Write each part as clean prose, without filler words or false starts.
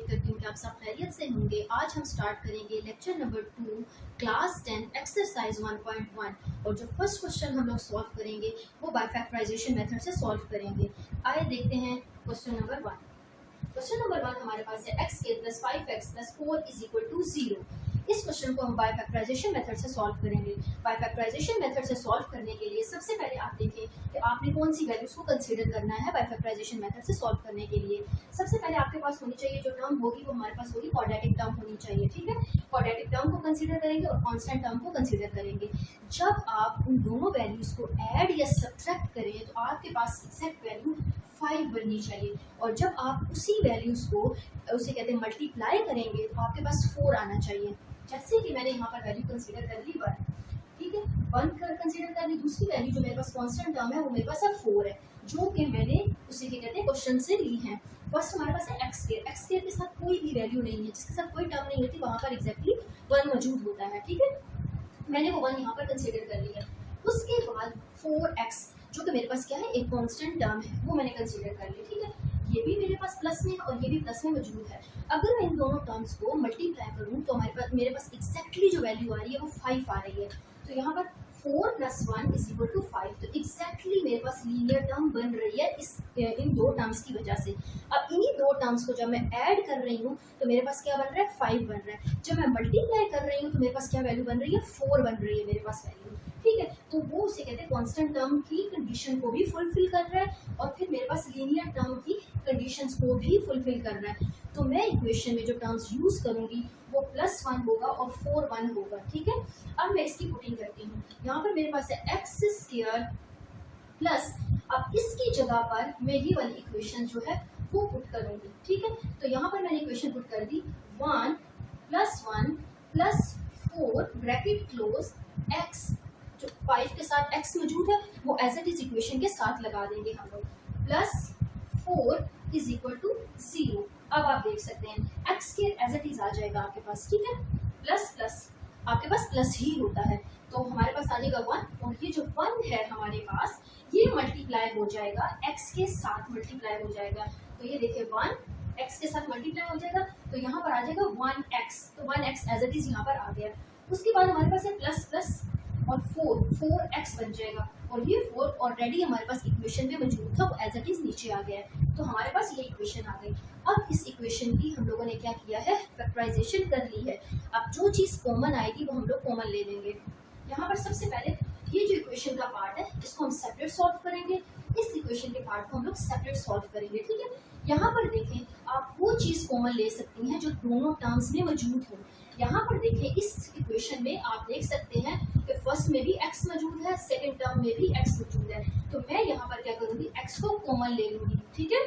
करती हूँ कि आप सब खैरियत से होंगे। आज हम स्टार्ट करेंगे लेक्चर नंबर 2 क्लास 10 एक्सरसाइज 1.1 और जो फर्स्ट क्वेश्चन हम लोग सॉल्व करेंगे वो बाय फैक्टराइजेशन मेथड से सॉल्व करेंगे। आइए देखते हैं क्वेश्चन नंबर 1। क्वेश्चन नंबर 1 हमारे पास है x के plus 5x plus 4 is equal to 0। इस क्वेश्चन को हम बाय फैक्टराइजेशन मेथड से सॉल्व करेंगे। बाय फैक्टराइजेशन मेथड से सॉल्व करने के लिए सबसे पहले आप देखें कि आपने कौन सी वैल्यूज को कंसीडर करना है बाय फैक्टराइजेशन मेथड से सॉल्व करने के लिए। सबसे पहले आपके पास होनी चाहिए जो टर्म होगी वो हमारे पास होगी क्वाड्रेटिक टर्म होनी चाहिए, ठीक है। क्वाड्रेटिक टर्म को कंसीडर करेंगे और कांस्टेंट टर्म को कंसीडर करेंगे। जब आप उन दोनों वैल्यूज को ऐड या सब्ट्रैक्ट करें तो आपके पास एग्जैक्ट वैल्यू 5 बननी चाहिए और जब आप उसी वैल्यूज को उसे कहते हैं मल्टीप्लाई करेंगे तो आपके पास 4 आना चाहिए। जैसे कि मैंने यहाँ पर वैल्यू कंसीडर कर ली 1, ठीक है, 1 कंसीडर कर ली। दूसरी वैल्यू जो मेरे पास कांस्टेंट टर्म है वो मेरे पास है 4 है, जो कि मैंने उसी के कहते हैं क्वेश्चन से ली है। फर्स्ट हमारे पास है एक्स स्क्वायर के साथ कोई भी वैल्यू नहीं है, जिसके साथ कोई टर्म नहीं होती वहाँ पर एग्जैक्टली 1 मौजूद होता है, ठीक है। मैंने वो 1 यहाँ पर कंसीडर कर लिया। उसके बाद 4x जो कि मेरे पास क्या है एक कांस्टेंट टर्म है वो मैंने कंसीडर कर लिया, ठीक है। ये भी मेरे पास प्लस में और ये भी प्लस में मौजूद है। अगर मैं इन दोनों टर्म्स को मल्टीप्लाई करूं तो मेरे पास एग्जैक्टली जो वैल्यू आ रही है वो 5 आ रही है। तो यहाँ पर 4 + 1 = 5, तो एग्जैक्टली मेरे पास लीनियर टर्म बन रही है इन दो टर्म्स की वजह से। अब इन्हीं दो टर्म्स को जब मैं ऐड कर रही हूँ तो मेरे पास क्या बन रहा है 5 बन रहा है। जब मैं मल्टीप्लाई कर रही हूँ तो मेरे पास क्या वैल्यू बन रही है 4 बन रही है मेरे पास वैल्यू, ठीक है। तो वो उसे कहते हैं कांस्टेंट टर्म की कंडीशन को भी फुलफिल कर रहा है और फिर मेरे पास लीनियर टर्म की कंडीशंस को भी फुलफिल कर रहा है। तो मैं इक्वेशन में जो टर्म्स यूज करूंगी वो +1 होगा और 4 1 होगा, ठीक है। अब मैं इसकी पुटिंग करती हूँ। यहाँ पर मेरे पास है x² प्लस, अब इसकी जगह पर मैं ये वाली इक्वेशन जो है वो पुट करूंगी, ठीक है। तो यहाँ पर मैंने इक्वेशन पुट कर दी 1 + 1 + 4 ब्रैकेट क्लोज x, जो 5 के साथ x मौजूद है वो एज इट इज इक्वेशन के साथ लगा देंगे हम लोग, +4 = 0। अब आप देख सकते हैं x के एज इट इज आ जाएगा आपके पास, ठीक है। प्लस प्लस आपके पास प्लस ही होता है तो हमारे पास आ जाएगा 1 और ये जो 1 है हमारे पास ये मल्टीप्लाई हो जाएगा x के साथ मल्टीप्लाई हो जाएगा। तो ये देखिए 1 x के साथ मल्टीप्लाई हो जाएगा तो यहाँ पर आ जाएगा 1x, तो 1x एज इट इज यहाँ पर आ गया। उसके बाद हमारे पास है प्लस प्लस और 4x बन जाएगा और ये 4 ऑलरेडी हमारे पास इक्वेशन में मौजूद था वो एज इट इज नीचे आ गया है। तो हमारे पास ये इक्वेशन आ गई। अब इस इक्वेशन की हम लोगों ने क्या किया है फैक्टराइजेशन कर ली है। अब जो चीज़ कॉमन आएगी वो हम लोग कॉमन ले लेंगे। यहाँ पर सबसे पहले ये जो इक्वेशन का पार्ट है इसको हम सेपरेट सॉल्व करेंगे, इस इक्वेशन के पार्ट को हम लोग सेपरेट सॉल्व करेंगे, ठीक है। यहाँ पर देखें आप वो चीज़ कॉमन ले सकती हैं जो दोनों टर्म्स में मौजूद हो। यहाँ पर देखें इस इक्वेशन में आप देख सकते हैं कि फर्स्ट में भी x मौजूद है, सेकंड टर्म में भी x मौजूद है। तो मैं यहाँ पर क्या करूँगी x को कॉमन ले लूँगी, ठीक है।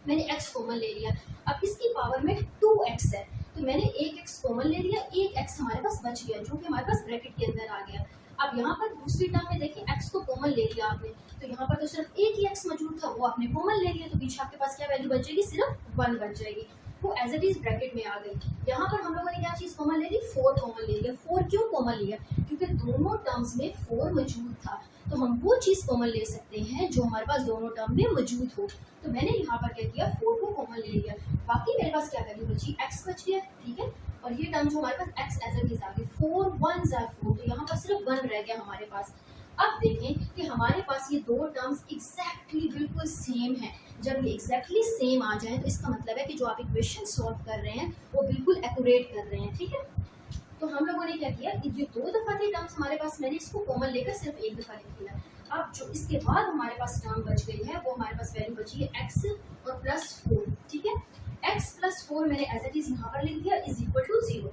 मैंने x कॉमन ले लिया। अब इसकी पावर में 2x है तो मैंने एक x कॉमन ले लिया, एक x हमारे पास बच गया जो कि हमारे पास ब्रैकेट के अंदर आ गया। अब यहाँ पर दूसरी टर्म में देखिए x को कॉमन ले लिया आपने तो यहाँ पर तो सिर्फ एक ही x मौजूद था वो आपने कॉमन ले लिया तो पीछे आपके पास क्या वैल्यू बचेगी सिर्फ 1 बच जाएगी, वो एज इट इज ब्रैकेट में आ गई। यहाँ पर हम लोगों ने क्या चीज कॉमन ले ली 4 कॉमन ले लिया। 4 क्यों कॉमन लिया क्योंकि दोनों टर्म्स में 4 मौजूद था तो हम वो चीज कॉमन ले सकते हैं जो हमारे पास दोनों टर्म में मौजूद हो। तो मैंने यहाँ पर क्या किया 4 को कॉमन ले लिया, बाकी मेरे पास क्या वैल्यू बची x बच गया, ठीक है। और ये टर्म जो हमारे पास x एज इट इज आ गई 4 1 4 तो यहाँ पर सिर्फ 1 रह गया हमारे पास। अब देखें कि हमारे पास ये दो टर्म्स एग्जैक्टली बिल्कुल सेम है। जब ये एग्जैक्टली सेम आ जाए तो इसका मतलब है कि जो आप इक्वेशन सॉल्व कर रहे हैं वो बिल्कुल एक्यूरेट कर रहे हैं, ठीक है। तो हम लोगों ने क्या किया कि ये 2 दफा थे टर्म्स हमारे पास, मैंने इसको कॉमन लेकर सिर्फ एक दफा लिख दिया। अब जो इसके बाद हमारे पास टर्म बच गई है वो हमारे पास वैल्यू बची है x और +4, ठीक है। x + 4 मैंने एज इट इज यहाँ पर लिख दिया = 0।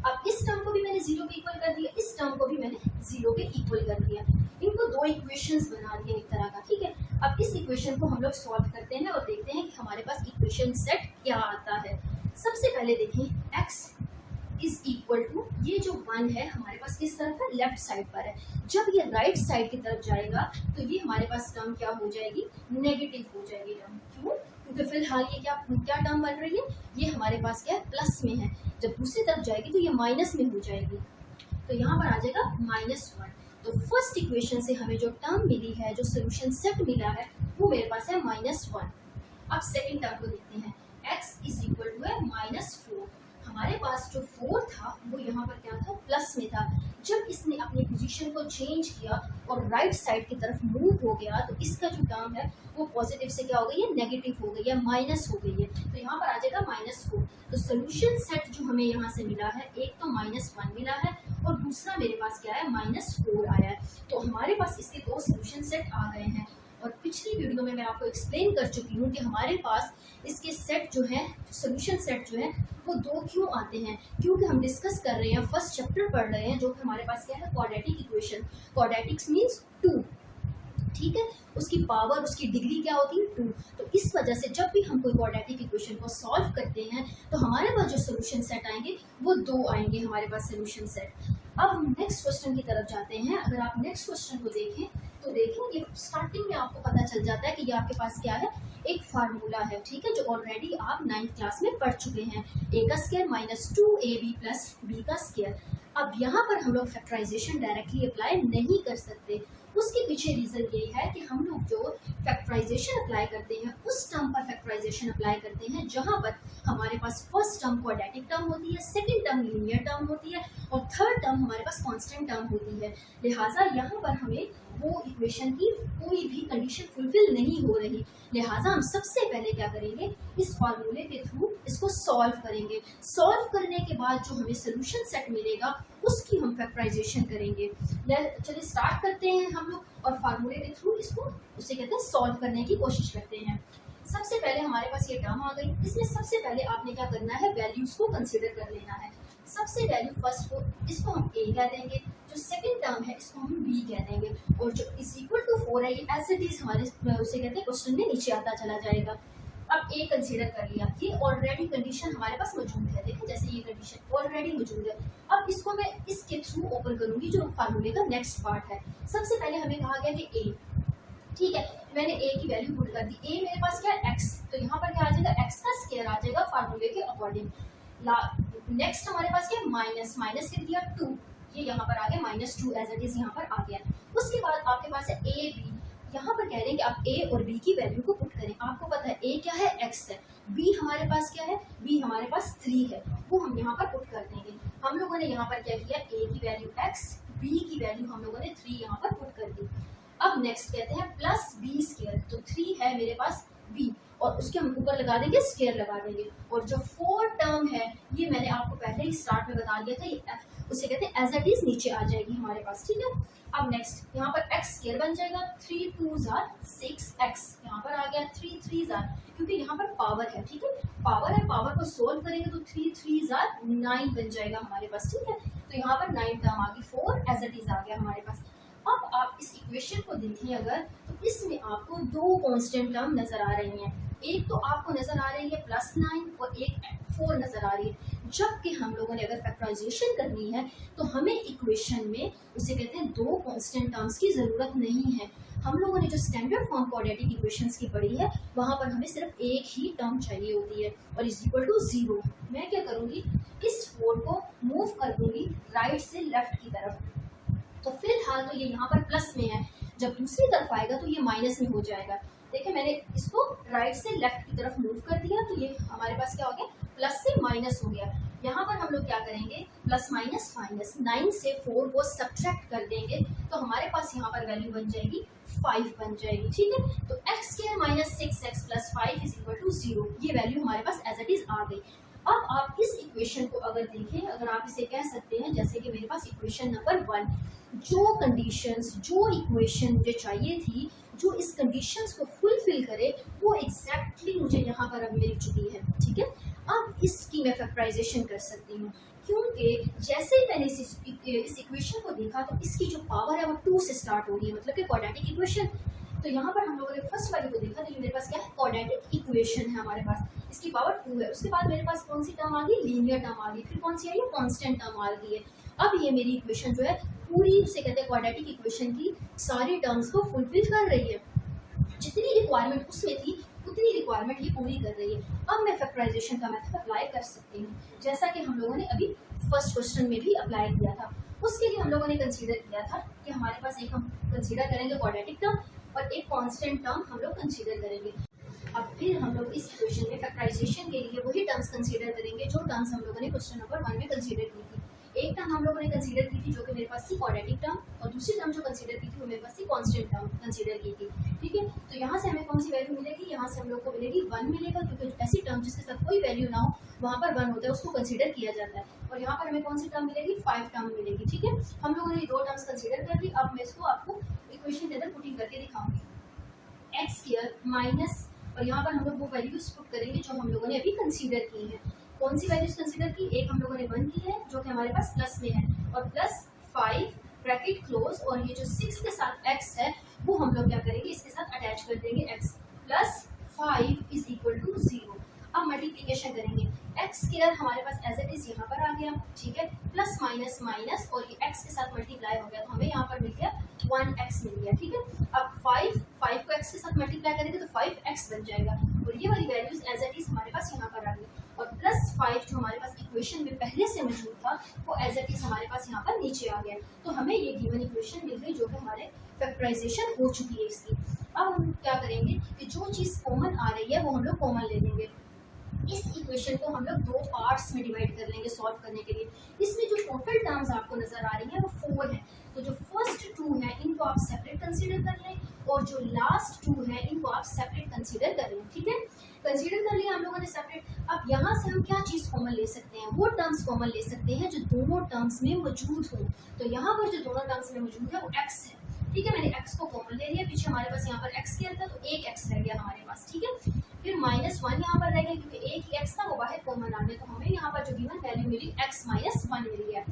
अब इस टर्म को भी मैंने 0 के इक्वल कर दिया, इस टर्म को भी मैंने 0 के इक्वल कर दिया। इनको 2 इक्वेशंस बना दिया एक तरह का, ठीक है। अब इस इक्वेशन को हम लोग सॉल्व करते हैं और देखते हैं कि हमारे पास इक्वेशन सेट क्या आता है। सबसे पहले देखें x = ये जो 1 है हमारे पास किस तरफ है लेफ्ट साइड पर है। जब ये राइट साइड की तरफ जाएगा तो ये हमारे पास टर्म क्या हो जाएगी नेगेटिव हो जाएगी टर्म। क्यों? क्योंकि फिलहाल ये क्या टर्म बन रही है ये हमारे पास क्या है प्लस में है, जब दूसरी तरफ जाएगी तो ये माइनस में हो जाएगी तो यहाँ पर आ जाएगा -1। तो फर्स्ट इक्वेशन से हमें जो टर्म मिली है जो सोल्यूशन सेट मिला है वो मेरे पास है -1। अब सेकंड टर्म को देखते हैं x इज इक्वल टू है -4। हमारे पास जो 4 था वो यहाँ पर क्या था, प्लस में था। जब इसने अपनी पोजीशन को चेंज किया और राइट साइड की तरफ मूव हो गया तो इसका जो टर्म है वो पॉजिटिव से क्या हो गई है, नेगेटिव हो गई है, माइनस हो गई है। तो यहाँ पर आ जाएगा -4। तो सोल्यूशन सेट जो हमें यहाँ से मिला है, एक तो -1 मिला है और दूसरा मेरे पास क्या है, -4 आया है। तो हमारे पास इसके दो सोल्यूशन सेट आ गए हैं। और पिछली वीडियो में मैं आपको एक्सप्लेन कर चुकी हूँ कि हमारे पास इसके सेट जो है, सोल्यूशन सेट जो है वो दो क्यों आते हैं, क्योंकि हम डिस्कस कर रहे हैं, फर्स्ट चैप्टर पढ़ रहे हैं जो कि हमारे पास क्या है, क्वाड्रेटिक इक्वेशन। क्वाड्रेटिक्स मीन्स 2, ठीक है, उसकी पावर, उसकी डिग्री क्या होती है, 2। तो इस वजह से जब भी हम कोई क्वाड्रेटिक इक्वेशन को सॉल्व करते हैं तो हमारे पास जो सोल्यूशन सेट आएंगे वो 2 आएंगे हमारे पास सोल्यूशन सेट। अब हम नेक्स्ट क्वेश्चन की तरफ जाते हैं। अगर आप नेक्स्ट क्वेश्चन को देखें तो देखेंगे स्टार्टिंग में आपको पता चल जाता है कि ये आपके पास क्या है, एक फार्मूला है, ठीक है, जो ऑलरेडी आप 9th क्लास में पढ़ चुके हैं, a का स्क्वायर -2ab प्लस b का स्क्वायर। अब यहाँ पर हम लोग फैक्टराइजेशन डायरेक्टली अप्लाई नहीं कर सकते। उसके पीछे रीजन यही है कि हम लोग जो फैक्टराइजेशन अप्लाई करते हैं उस टर्म पर फैक्टराइजेशन अप्लाई करते हैं जहां पर हमारे पास फर्स्ट टर्म क्वाड्रेटिक टर्म होती है, सेकंड टर्म लीनियर टर्म होती है और थर्ड टर्म हमारे पास कांस्टेंट टर्म होती है। लिहाजा यहाँ पर हमें वो इक्वेशन की कोई भी कंडीशन फुलफिल नहीं हो रही। लिहाजा हम सबसे पहले क्या करेंगे, इस फॉर्मूले के थ्रू इसको सॉल्व करेंगे। सॉल्व करने के बाद जो हमें सोल्यूशन सेट मिलेगा उसकी हम फैक्टराइजेशन करेंगे। चलिए स्टार्ट करते हैं हम लोग और फार्मूले के थ्रू इसको, उसे कहते हैं, सॉल्व करने की कोशिश करते हैं। सबसे पहले हमारे पास ये टर्म आ गई। इसमें सबसे पहले आपने क्या करना है, वैल्यूज को कंसीडर कर लेना है। सबसे वैल्यू फर्स्ट को, इसको हम a कह देंगे, जो सेकंड टर्म है इसको हम b कह देंगे और जो इज इक्वल टू 4 है ये एज इट इज हमारे उसे कहते हैं क्वेश्चन में नीचे आता चला जाएगा। अब a कंसीडर कर लिया, ये ऑलरेडी कंडीशन हमारे पास मौजूद है, देखिए जैसे ये कंडीशन ऑलरेडी मौजूद है। अब इसको मैं इसके थ्रू ओपन करूंगी जो फार्मूले का नेक्स्ट पार्ट है। सबसे पहले हमें कहा गया कि a, ठीक है, मैंने a की वैल्यू पुट कर दी। a मेरे पास क्या है, x, तो यहाँ पर क्या आ जाएगा, x का स्क्वायर आ जाएगा फार्मूले के अकॉर्डिंग। नेक्स्ट हमारे पास क्या, माइनस लिख दिया 2, ये यहाँ पर आ गया -2 एज इट इज यहाँ पर आ गया। उसके बाद आपके पास है a b, यहाँ पर कह रहे हैं कि आप a और b की वैल्यू को पुट करें। आपको पता है a क्या है, x है, b हमारे पास क्या है, b हमारे पास 3 है, वो हम यहाँ पर पुट कर देंगे। हम लोगों ने यहाँ पर क्या किया, a की वैल्यू x, b की वैल्यू हम लोगों ने 3 यहाँ पर पुट कर दी। अब नेक्स्ट कहते हैं प्लस b स्क्वायर, तो 3 है मेरे पास b और उसके हम ऊपर लगा देंगे, स्क्वायर लगा देंगे। और जो 4 टर्म है ये मैंने आपको पहले ही स्टार्ट में बता दिया था, ये उसे कहते हैं एज इट इज नीचे आ जाएगी हमारे पास, ठीक है। अब नेक्स्ट यहाँ पर x स्क्वायर बन जाएगा, 3 2s are 6x, यहाँ पर आ गया 3 3s are, क्योंकि यहाँ पर पावर है, ठीक है, पावर है, पावर को सोल्व करेंगे तो 3 3s are 9 बन जाएगा हमारे पास, ठीक है। तो यहाँ पर 9 टर्म आ गई, 4 एज इट इज आ गया हमारे पास। अब आप इस इक्वेशन को देखें अगर, तो इसमें आपको 2 कांस्टेंट टर्म नजर आ रही हैं। एक तो आपको नजर आ रही है +9 और एक 4 नजर आ रही है। जबकि हम लोगों ने अगर फैक्टराइजेशन करनी है तो हमें इक्वेशन में उसे कहते हैं 2 कांस्टेंट टर्म्स की जरूरत नहीं है। हम लोगों ने जो स्टैंडर्ड फॉर्म क्वाड्रेटिक इक्वेशंस की पढ़ी है वहां पर हमें सिर्फ एक ही टर्म चाहिए होती है और इज इक्वल टू 0। मैं क्या करूंगी, इस 4 को मूव कर दूंगी राइट से लेफ्ट की तरफ, तो फिलहाल तो ये यहाँ पर प्लस में है, जब दूसरी तरफ आएगा तो ये माइनस में हो जाएगा। देखिए मैंने इसको राइट से लेफ्ट की तरफ मूव कर दिया तो ये हमारे पास क्या हो गया, प्लस से माइनस हो गया। यहाँ पर हम लोग क्या करेंगे, प्लस माइनस माइनस, 9 से 4 को सब्ट्रैक्ट कर देंगे तो हमारे पास यहाँ पर वैल्यू बन जाएगी 5 बन जाएगी, ठीक है। तो x square minus 6x plus 5 is equal to 0, ये वैल्यू हमारे पास एज इट इज आ गई। अब आप इस इक्वेशन को अगर देखें, अगर आप इसे कह सकते हैं जैसे कि मेरे पास इक्वेशन नंबर 1, जो कंडीशंस, जो इक्वेशन मुझे चाहिए थी, जो इस कंडीशंस को फुलफिल करे, वो एग्जैक्टली मुझे यहाँ पर अब मिल चुकी है, ठीक है। अब इसकी मैं फैक्टराइजेशन कर सकती हूँ, क्योंकि जैसे ही मैंने इस इक्वेशन को देखा तो इसकी जो पावर है वो 2 से स्टार्ट हो रही है, मतलब कि क्वाड्रेटिक इक्वेशन। तो यहाँ पर हम लोगों ने फर्स्ट वाली को देखा तो ये मेरे पास क्या है, क्वाड्रेटिक इक्वेशन है हमारे पास, इसकी पावर 2 है। उसके बाद मेरे पास कौन सी टर्म आ गई, लीनियर टर्म आ गई, फिर कौन सी आई है, कांस्टेंट टर्म आ गई है। अब ये मेरी इक्वेशन जो है पूरी, उसे कहते हैं क्वाड्रेटिक इक्वेशन की सारी टर्म्स को फुलफिल कर रही है। जितनी रिक्वायरमेंट उसमें थी उतनी रिक्वायरमेंट ये पूरी कर रही है। अब मैं फैक्टराइजेशन का मेथड अप्लाई कर सकती हूँ, जैसा कि हम लोगों ने अभी फर्स्ट क्वेश्चन में भी अप्लाई किया था। उसके लिए हम लोगों ने कंसीडर किया था कि हमारे पास एक हम कंसीडर करेंगे क्वाड्रेटिक टर्म और एक कांस्टेंट टर्म हम लोग कंसीडर करेंगे। अब फिर हम लोग इस इक्वेशन में फैक्टराइजेशन के लिए वही टर्म्स कंसीडर करेंगे जो टर्म्स हम लोगों ने क्वेश्चन नंबर 1 में कंसीडर की थी। एक टर्म हम लोगों ने कंसीडर की थी जो कि मेरे पास थी क्वाड्रेटिक टर्म, और दूसरी टर्म जो कंसीडर की थी वो मेरे पास थी कांस्टेंट टर्म कंसीडर की थी। ठीक है, तो यहाँ से हमें कौन सी वैल्यू मिलेगी, यहाँ से हम लोग को मिलेगी 1 मिलेगा, क्योंकि ऐसी टर्म जिसके साथ कोई वैल्यू ना हो वहाँ पर 1 होता है, उसको कंसीडर किया जाता है। और यहाँ पर हमें कौन सी टर्म मिलेगी, 5 टर्म मिलेगी। ठीक है, हम लोगों ने 2 टर्म्स कंसीडर कर ली। अब मैं इसको आपको इक्वेशन के अंदर पुटिंग करके दिखाऊंगी। एक्स स्क्वायर माइनस, और यहाँ पर हम लोग वो वैल्यूज पुट करेंगे जो हम लोगों ने अभी कंसीडर की है। कौन सी वैल्यूज कंसीडर की, एक हम लोगों ने 1 की है जो कि हमारे पास प्लस में है, और प्लस 5 ब्रैकेट क्लोज, और ये जो 6 के साथ x है वो हम लोग क्या करेंगे, इसके साथ अटैच कर देंगे x plus 5 is equal to 0। अब मल्टीप्लीकेशन करेंगे, एक्स स्क्वायर हमारे पास एज इट इज यहाँ पर आ गया। ठीक है, प्लस माइनस माइनस, और ये x के साथ मल्टीप्लाई हो गया तो हमें यहाँ पर मिल गया 1x मिल गया। ठीक है, अब 5 को x के साथ मल्टीप्लाई करेंगे तो 5x बन जाएगा, और ये वाली वैल्यूज एज इट इज हमारे पास यहाँ पर आ गई। और प्लस 5 जो हमारे पास इक्वेशन में पहले से मौजूद था वो एज इट इज हमारे पास यहाँ पर नीचे आ गया। तो हमें ये गिवन इक्वेशन मिल गई जो कि हमारे फैक्टराइजेशन हो चुकी है इसकी। अब हम क्या करेंगे कि जो चीज़ कॉमन आ रही है वो हम लोग कॉमन ले लेंगे। इस इक्वेशन को हम लोग 2 पार्ट्स में डिवाइड कर लेंगे सॉल्व करने के लिए। इसमें जो टोटल टर्म्स आपको नजर आ रही है वो 4 है, तो जो फर्स्ट 2 है इनको आप सेपरेट कंसीडर कर लें, और जो लास्ट 2 है इनको आप सेपरेट कंसीडर कर लें। ठीक है, कंसीडर कर लिया हम लोगों ने सेपरेट। अब यहाँ से हम क्या चीज़ कॉमन ले सकते हैं, वो टर्म्स कॉमन ले सकते हैं जो दोनों टर्म्स में मौजूद हो। तो यहाँ पर जो दोनों टर्म्स में मौजूद है वो x है। ठीक है, मैंने x को कॉमन ले लिया, पीछे हमारे पास यहाँ पर x स्क्वायर था तो एक x रह गया हमारे पास। ठीक है, फिर -1 यहाँ पर रह गया क्योंकि एक ही x था, वो बाहर कॉमन आ गया, तो हमें यहाँ पर जो गिवन वैल्यू मिली x -1 मिल गया।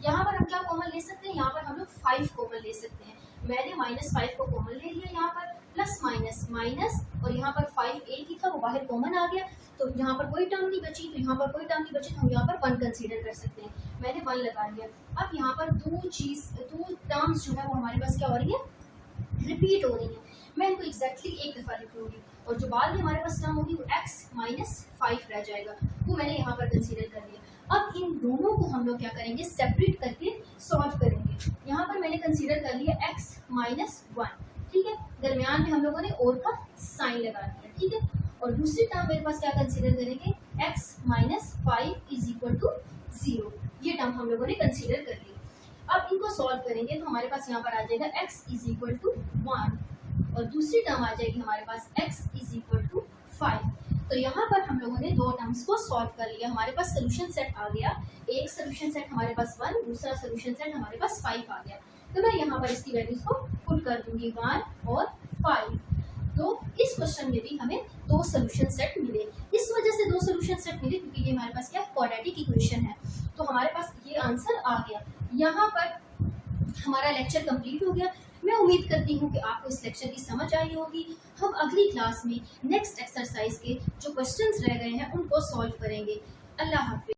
यहाँ पर हम क्या कॉमन ले सकते हैं, यहाँ पर हम लोग 5 कॉमन ले सकते हैं। मैंने -5 को कॉमन ले लिया, यहाँ पर प्लस माइनस माइनस, और यहाँ पर 5 एक ही था वो बाहर कॉमन आ गया, तो यहाँ पर कोई टर्म नहीं बची, तो यहाँ पर कोई टर्म नहीं बची तो हम यहाँ पर 1 कंसीडर कर सकते हैं। मैंने 1 लगा लिया। अब यहाँ पर दो टर्म्स जो है वो हमारे पास क्या हो रही है, रिपीट हो रही है। मैं इनको एग्जैक्टली एक दफ़ा लिखूंगी, और जो बाद में हमारे पास टर्म होगी वो x -5 रह जाएगा, वो मैंने यहाँ पर कंसीडर कर लिया। अब इन दोनों को हम लोग क्या करेंगे, सेपरेट करके सॉल्व करेंगे। यहाँ पर मैंने कंसीडर कर लिया x -1। ठीक है, दरमियान में हम लोगों ने और का साइन लगा दिया। ठीक है, और दूसरी टर्म मेरे पास क्या कंसीडर करेंगे, x -5 इज इक्वल टू 0। ये टर्म हम लोगों ने कंसीडर कर ली। अब इनको सॉल्व करेंगे तो हमारे पास यहाँ पर आ जाएगा x इज इक्वल टू 1, और दूसरी टर्म आ जाएगी हमारे पास x इज इक्वल टू 5। तो यहाँ पर हम लोगों ने 2 टर्म्स को सॉल्व कर लिया, हमारे पास सोल्यूशन सेट आ गया। एक सोल्यूशन सेट हमारे पास 1, दूसरा सोल्यूशन सेट हमारे पास 5 आ गया। तो मैं यहाँ पर इसकी वैल्यूज को पुट कर दूंगी 1 और 5। तो इस क्वेश्चन में भी हमें 2 सोल्यूशन सेट मिले। इस वजह से 2 सोल्यूशन सेट मिले क्योंकि ये हमारे पास क्या क्वाड्रेटिक इक्वेशन है, तो हमारे पास ये आंसर आ गया। यहाँ पर हमारा लेक्चर कंप्लीट हो गया। मैं उम्मीद करती हूँ कि आपको इस लेक्चर की समझ आई होगी। हम अगली क्लास में नेक्स्ट एक्सरसाइज के जो क्वेश्चंस रह गए हैं उनको सॉल्व करेंगे। अल्लाह हाफिज़।